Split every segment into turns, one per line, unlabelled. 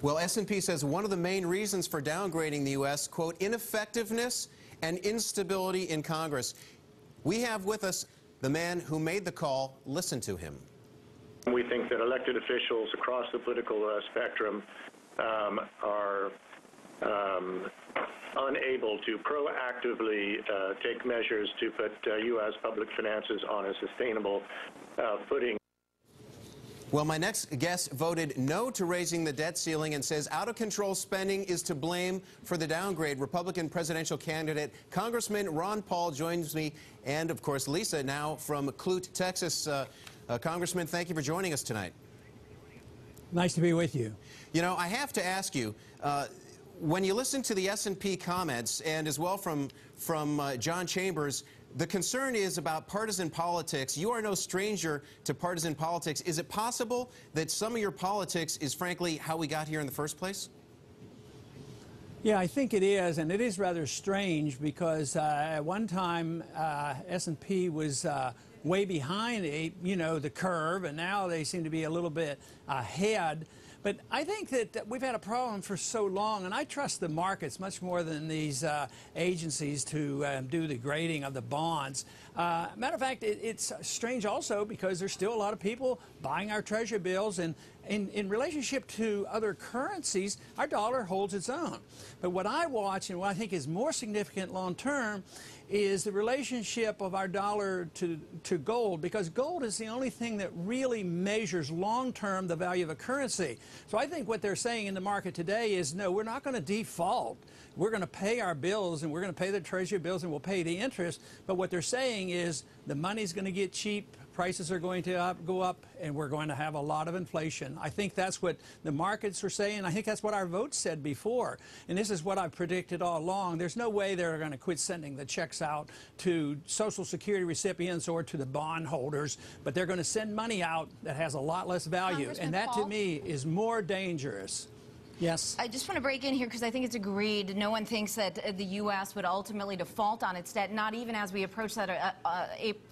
Well, S&P says one of the main reasons for downgrading the U.S., quote, ineffectiveness and instability in Congress. We have with us the man who made the call. Listen to him.
We think that elected officials across the political spectrum are unable to proactively take measures to put U.S. public finances on a sustainable footing.
Well, my next guest voted no to raising the debt ceiling and says out-of-control spending is to blame for the downgrade. Republican presidential candidate Congressman Ron Paul joins me, and, of course, Lisa, now from Clute, Texas. Congressman, thank you for joining us tonight.
Nice to be with you.
You know, I have to ask you, when you listen to the S&P comments, and as well from John Chambers, the concern is about partisan politics. You are no stranger to partisan politics. Is it possible that some of your politics is, frankly, how we got here in the first place?
Yeah, I think it is, and it is rather strange because at one time S&P was way behind the curve, and now they seem to be a little bit ahead. But I think that we've had a problem for so long, and I trust the markets much more than these agencies to do the grading of the bonds. Matter of fact, it's strange also because there's still a lot of people buying our treasury bills, and in relationship to other currencies, our dollar holds its own. But what I watch and what I think is more significant long term is the relationship of our dollar to gold, because gold is the only thing that really measures long-term the value of a currency. So I think what they're saying in the market today is, no, we're not going to default. We're going to pay our bills, and we're going to pay the treasury bills, and we'll pay the interest. But what they're saying is the money's going to get cheap, prices are going to go up, and we're going to have a lot of inflation. I think that's what the markets are saying. I think that's what our vote said before. And this is what I've predicted all along. There's no way they're going to quit sending the checks out to Social Security recipients or to the bondholders, but they're going to send money out that has a lot less value. And that, to me, is more dangerous. Yes.
I just want to break in here because I think it's agreed. No one thinks that the U.S. would ultimately default on its debt, not even as we approach that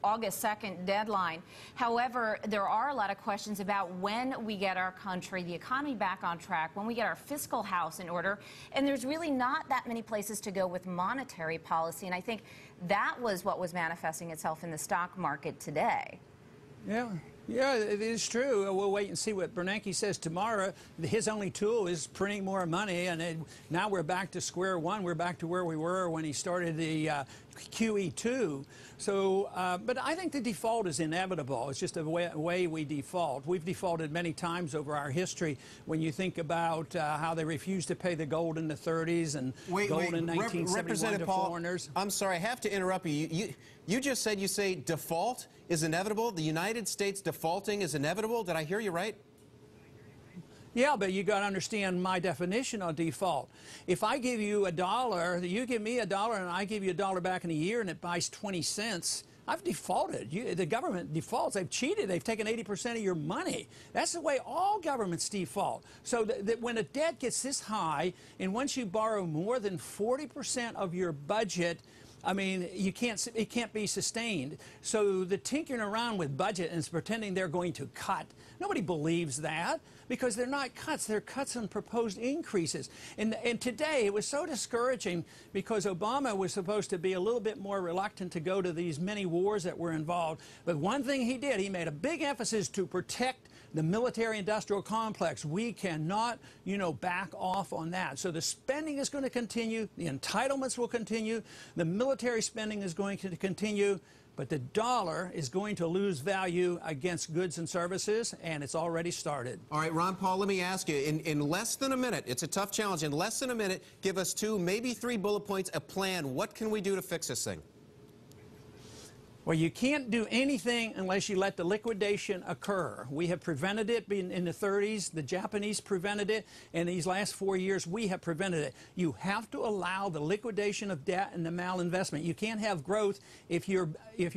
August 2nd deadline. However, there are a lot of questions about when we get our country, the economy back on track, when we get our fiscal house in order. And there's really not that many places to go with monetary policy. And I think that was what was manifesting itself in the stock market today.
Yeah. Yeah, it is true. We'll wait and see what Bernanke says tomorrow. His only tool is printing more money, and now we're back to square one. We're back to where we were when he started the QE2. So, but I think the default is inevitable. It's just a way we default. We've defaulted many times over our history. When you think about how they refused to pay the gold in the 30s and gold in 1971 to foreigners.
I'm sorry, I have to interrupt you. You just said, you say default is inevitable? The United States defaulting is inevitable? Did I hear you right?
Yeah, but you got to understand my definition of default. If I give you $1, you give me $1, and I give you $1 back in a year, and it buys 20 cents, I've defaulted. The government defaults. They've cheated. They've taken 80% of your money. That's the way all governments default. So that when a debt gets this high, and once you borrow more than 40% of your budget, I mean, it can't be sustained. So the tinkering around with budget and pretending they're going to cut, nobody believes that because they're not cuts. They're cuts and proposed increases. And today it was so discouraging because Obama was supposed to be a little bit more reluctant to go to these many wars that were involved. But one thing he did, he made a big emphasis to protect the military-industrial complex. We cannot, back off on that. So the spending is going to continue. The entitlements will continue. The military spending is going to continue. But the dollar is going to lose value against goods and services, and it's already started.
All right, Ron Paul, let me ask you, in less than a minute, it's a tough challenge, in less than a minute, give us 2, maybe 3 bullet points, a plan. What can we do to fix this thing?
Well, you can't do anything unless you let the liquidation occur. We have prevented it in the 30s. The Japanese prevented it. In these last 4 years, we have prevented it. You have to allow the liquidation of debt and the malinvestment. You can't have growth if you're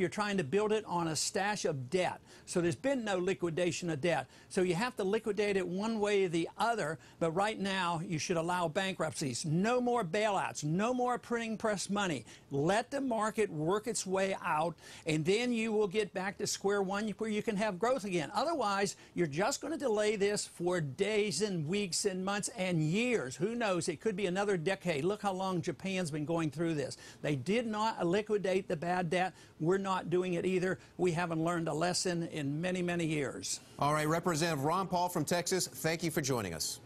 trying to build it on a stash of debt. So there's been no liquidation of debt. So you have to liquidate it one way or the other. But right now, you should allow bankruptcies. No more bailouts. No more printing press money. Let the market work its way out. and then you will get back to square one where you can have growth again. Otherwise, you're just going to delay this for days and weeks and months and years. Who knows? It could be another decade. Look how long Japan's been going through this. They did not liquidate the bad debt. We're not doing it either. We haven't learned a lesson in many, many years.
All right, Representative Ron Paul from Texas, thank you for joining us.